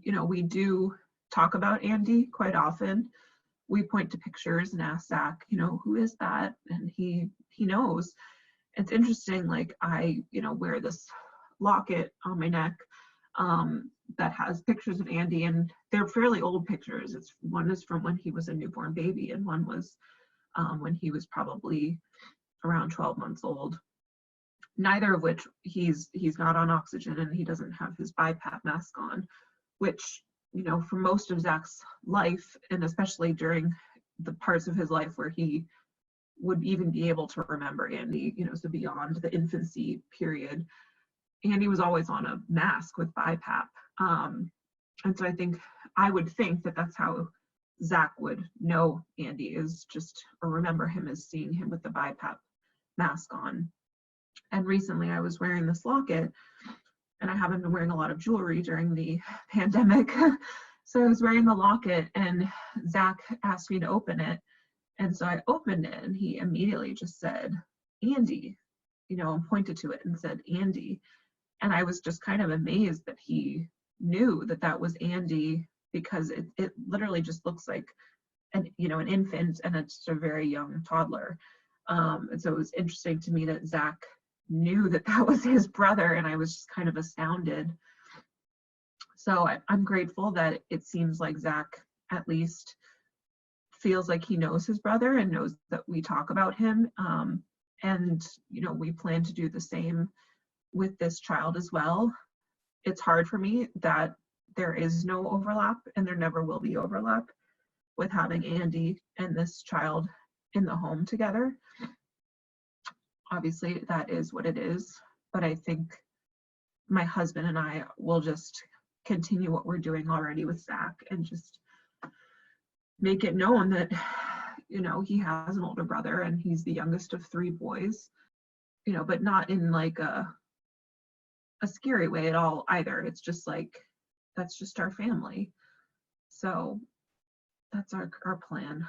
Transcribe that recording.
you know, we do talk about Andy quite often. We point to pictures and ask Zach, you know, who is that? And he knows. It's interesting, like I, you know, wear this locket on my neck that has pictures of Andy, and they're fairly old pictures. It's one is from when he was a newborn baby, and one was when he was probably around 12 months old. Neither of which he's not on oxygen, and he doesn't have his BiPAP mask on, which, you know, for most of Zach's life, and especially during the parts of his life where he would even be able to remember Andy, you know, so beyond the infancy period, Andy was always on a mask with BiPAP. And so I would think that that's how Zach would know Andy, is just, or remember him as seeing him with the BiPAP mask on. And recently I was wearing this locket, and I haven't been wearing a lot of jewelry during the pandemic. So I was wearing the locket, and Zach asked me to open it. And so I opened it, and he immediately just said, Andy, you know, and pointed to it and said, Andy. And I was just kind of amazed that he knew that that was Andy, because it literally just looks like an infant, and it's a very young toddler. And so it was interesting to me that Zach knew that that was his brother, and I was just kind of astounded. So I'm grateful that it seems like Zach at least feels like he knows his brother and knows that we talk about him. And, you know, we plan to do the same with this child as well. It's hard for me that there is no overlap, and there never will be overlap with having Andy and this child in the home together. Obviously, that is what it is, but I think my husband and I will just continue what we're doing already with Zach, and just make it known that, you know, he has an older brother, and he's the youngest of 3 boys, you know, but not in like a scary way at all either. It's just like, that's just our family. So that's our plan.